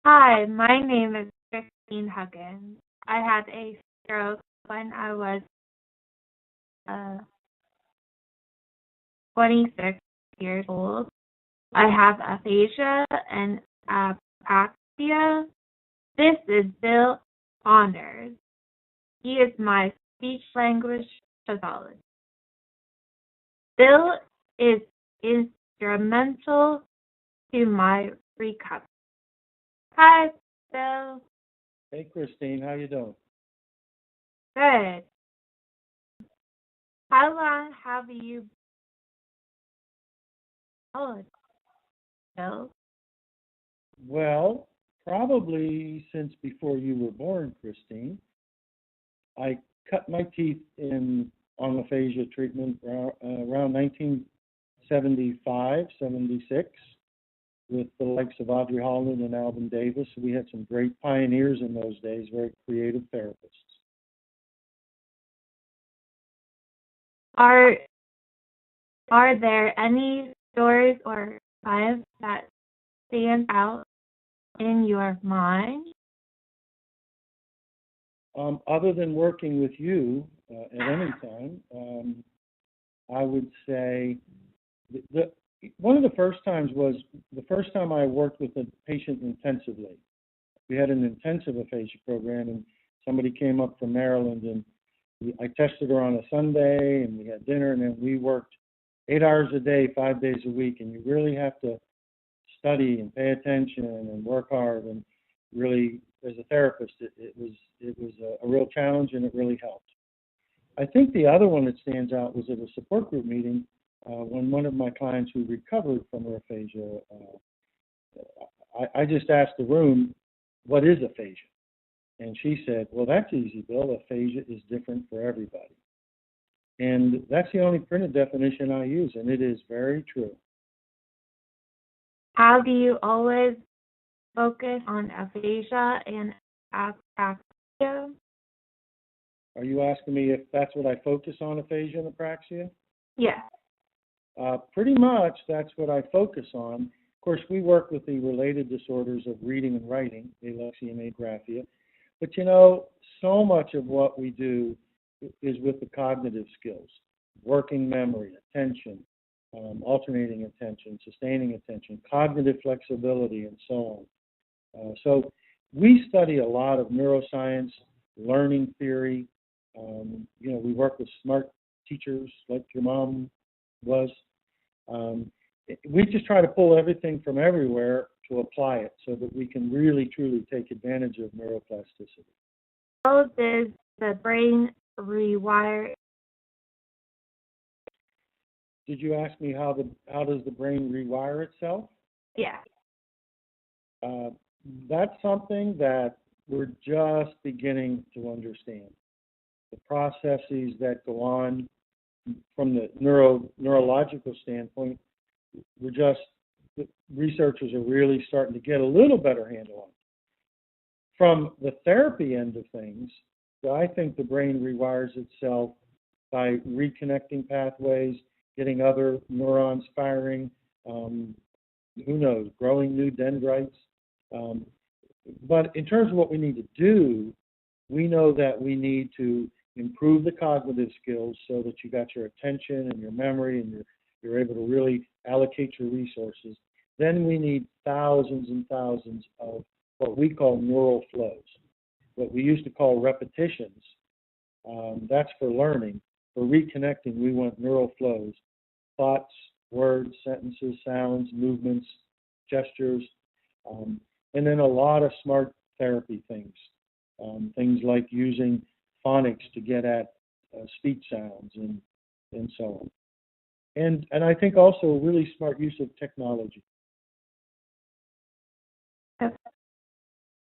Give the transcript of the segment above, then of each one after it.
Hi, my name is Christine Huggins. I had a stroke when I was 26 years old. I have aphasia and apraxia. This is Bill Saunders. He is my speech-language pathologist. Bill is instrumental to my recovery. Hi, Bill. Hey, Christine, how you doing? Good. How long have you been Bill? Well, probably since before you were born, Christine. I cut my teeth on aphasia treatment around 1975, 76, with the likes of Audrey Holland and Alvin Davis. We had some great pioneers in those days, very creative therapists. Are there any stories or lives that stand out in your mind? Other than working with you at any time, I would say one of the first times was the first time I worked with a patient intensively. We had an intensive aphasia program, and somebody came up from Maryland, and I tested her on a Sunday, and we had dinner, and then we worked 8 hours a day, 5 days a week, and you really have to study and pay attention and work hard. And really, as a therapist, it was a real challenge, and it really helped. I think the other one that stands out was at a support group meeting when one of my clients who recovered from her aphasia, I just asked the room, what is aphasia? And she said, well, that's easy, Bill. Aphasia is different for everybody. And that's the only printed definition I use, and it is very true. How do you always focus on aphasia and apraxia? Are you asking me if that's what I focus on, aphasia and apraxia? Yes. Pretty much that's what I focus on. Of course, we work with the related disorders of reading and writing, dyslexia and agraphia. But you know, so much of what we do is with the cognitive skills, working memory, attention, alternating attention, sustaining attention, cognitive flexibility, and so on. So we study a lot of neuroscience, learning theory. We work with smart teachers like your mom was. We just try to pull everything from everywhere to apply it so that we can really, truly take advantage of neuroplasticity. How does the brain rewire? Did you ask me how does the brain rewire itself? Yeah. That's something that we're just beginning to understand. The processes that go on from the neurological standpoint, the researchers are really starting to get a little better handle on. From the therapy end of things, I think the brain rewires itself by reconnecting pathways, getting other neurons firing, who knows, growing new dendrites. But in terms of what we need to do, we know that we need to improve the cognitive skills so that you got your attention and your memory and you're able to really allocate your resources. Then we need thousands and thousands of what we call neural flows, what we used to call repetitions. That's for learning. For reconnecting, we want neural flows, thoughts, words, sentences, sounds, movements, gestures, and then a lot of smart therapy things, things like using phonics to get at speech sounds and so on. And I think also really smart use of technology.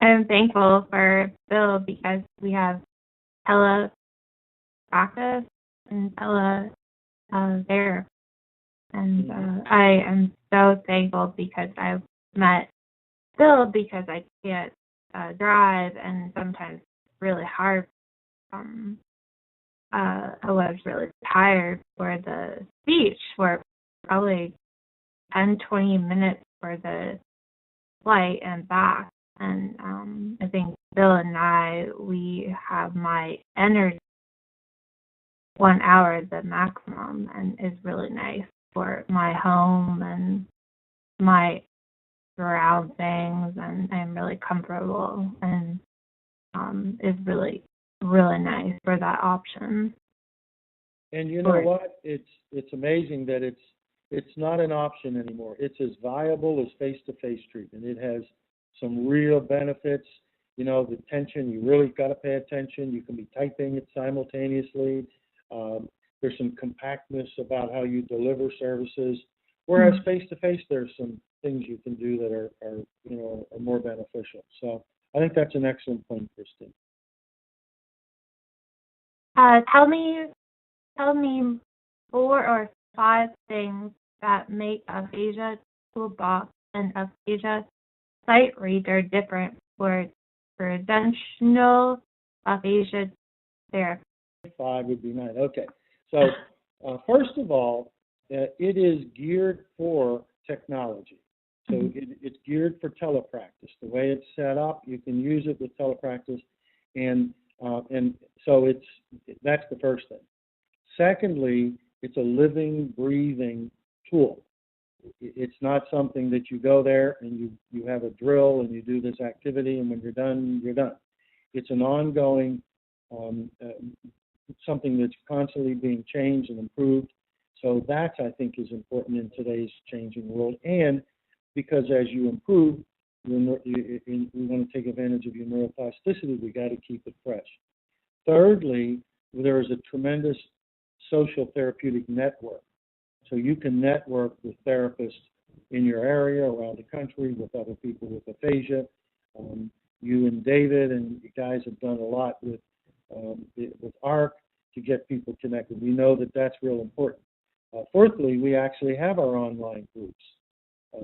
I'm thankful for Bill because we have telepractice and therapy. And I am so thankful because I met Bill because I can't drive, and sometimes it's really hard. I was really tired for the speech for probably 10, 20 minutes for the flight and back. And I think Bill and we have my energy 1 hour the maximum, and is really nice for my home and my surroundings, and I'm really comfortable, and is really, really nice for that option. And you know what? It's amazing that it's not an option anymore. It's as viable as face-to-face treatment. It has some real benefits. You know, the tension, you really got to pay attention. You can be typing it simultaneously. There's some compactness about how you deliver services. Whereas face-to-face, there's some things you can do that are more beneficial. So I think that's an excellent point, Christine. Tell me 4 or 5 things that make Aphasia Toolbox and Aphasia Sight Reader different for traditional aphasia therapy. 5 would be nice. Okay. So first of all, it is geared for technology. So it's geared for telepractice. The way it's set up, you can use it with telepractice, and so that's the first thing. Secondly, it's a living, breathing tool. It's not something that you go there and you have a drill and you do this activity, and when you're done, you're done. It's an ongoing something that's constantly being changed and improved. So that, I think, is important in today's changing world. And because as you improve, we want to take advantage of your neuroplasticity, we got to keep it fresh. Thirdly, there is a tremendous social therapeutic network. So you can network with therapists in your area, around the country, with other people with aphasia. You and David and you guys have done a lot with ARC to get people connected. We know that that's real important. Fourthly, we actually have our online groups,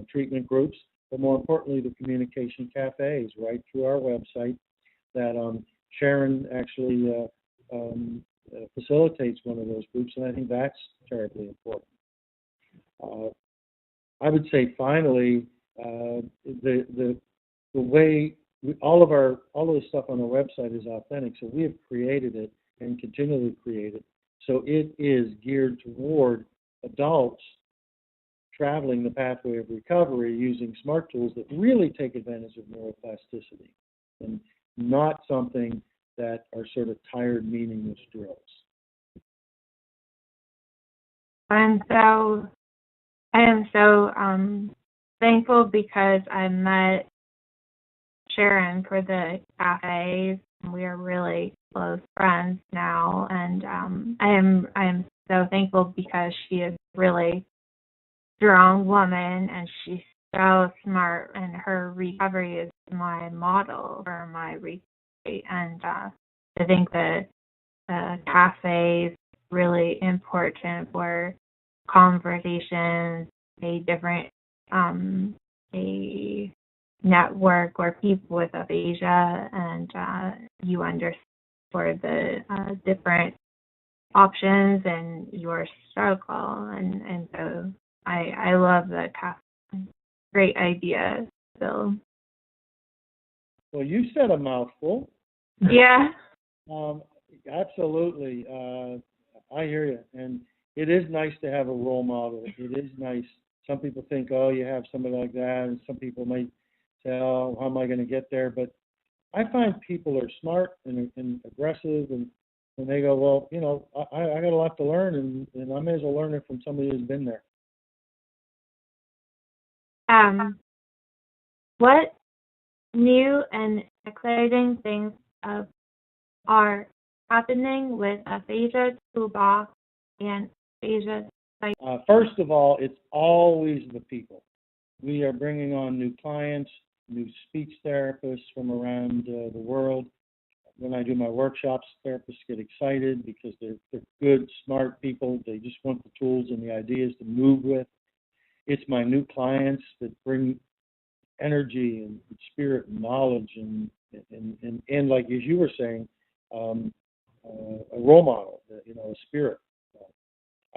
treatment groups, but more importantly, the communication cafes right through our website that Sharon actually facilitates one of those groups, and I think that's terribly important. I would say finally, the way all of the stuff on our website is authentic, so we have created it and continually create it. So it is geared toward adults traveling the pathway of recovery using smart tools that really take advantage of neuroplasticity and not something that are sort of tired, meaningless drills. I am so thankful because I met Sharon for the cafes. We are really close friends now, and I am so thankful because she is really strong woman and she's so smart, and her recovery is my model for my recovery. And I think the cafe is really important for conversations, a different a network or people with aphasia, and you understand for the different options and your struggle, and so I love the cafe. Great idea, Bill. Well, you said a mouthful. Yeah. Absolutely. I hear you. And it is nice to have a role model. It is nice. Some people think, oh, you have somebody like that, and some people might say, oh, how am I going to get there? But I find people are smart and aggressive, and they go, well, you know, I got a lot to learn, and I may as well learn it from somebody who's been there. What new and exciting things are happening with Aphasia Toolbox and Aphasia Sight? First of all, it's always the people. We are bringing on new clients, new speech therapists from around the world. When I do my workshops, therapists get excited because they're good, smart people. They just want the tools and the ideas to move with. It's my new clients that bring energy and spirit and knowledge and like as you were saying, a role model, you know, a spirit.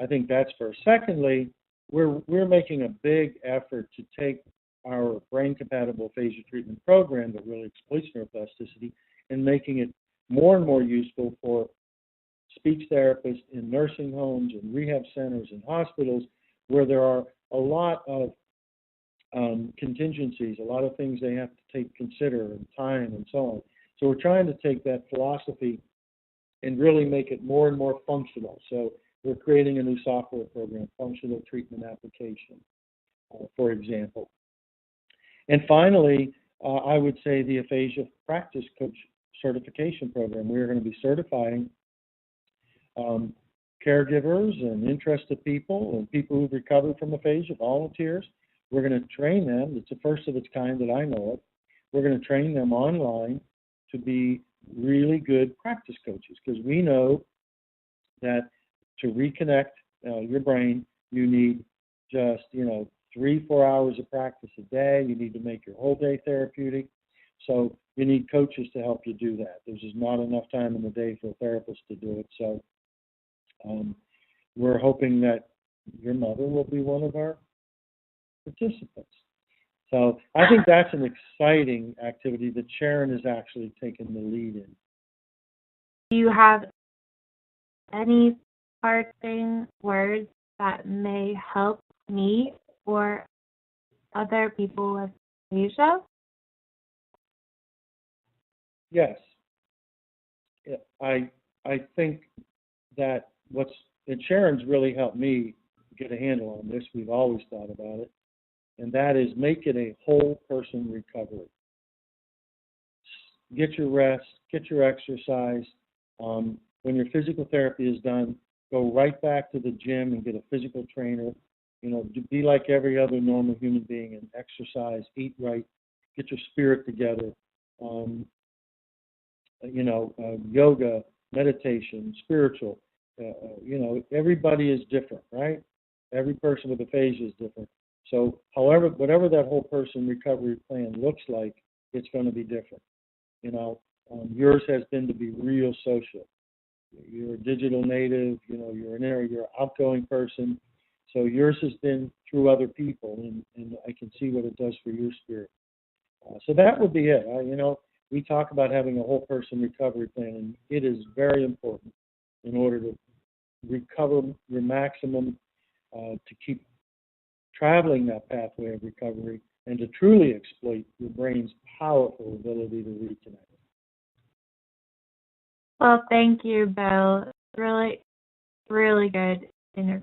I think that's first. Secondly, we're making a big effort to take our brain-compatible aphasia treatment program that really exploits neuroplasticity and making it more and more useful for speech therapists in nursing homes and rehab centers and hospitals where there are a lot of contingencies, a lot of things they have to consider and time and so on. So we're trying to take that philosophy and really make it more and more functional. So we're creating a new software program, Functional Treatment Application, for example. And finally, I would say the Aphasia Practice Coach Certification Program. We're going to be certifying caregivers and interested people and people who've recovered from aphasia, volunteers. We're going to train them. It's the first of its kind that I know of. We're going to train them online to be really good practice coaches, because we know that to reconnect your brain, you need just 3-4 hours of practice a day. You need to make your whole day therapeutic. So you need coaches to help you do that. There's just not enough time in the day for a therapist to do it. So we're hoping that your mother will be one of our participants. So I think that's an exciting activity that Sharon has actually taken the lead in. Do you have any parting words that may help me or other people with aphasia? Yes. I think that and Sharon's really helped me get a handle on this. We've always thought about it, and that is make it a whole person recovery. Get your rest, get your exercise. When your physical therapy is done, go right back to the gym and get a physical trainer. Be like every other normal human being and exercise, eat right, get your spirit together. Yoga, meditation, spiritual. Everybody is different, right? Every person with aphasia is different. So whatever that whole person recovery plan looks like, it's going to be different. Yours has been to be real social. You're a digital native, you're an outgoing person. So yours has been through other people, and I can see what it does for your spirit. So that would be it. We talk about having a whole person recovery plan, and it is very important in order to recover your maximum, to keep traveling that pathway of recovery, and to truly exploit your brain's powerful ability to reconnect. Well, thank you, Bill. Really, really good interview.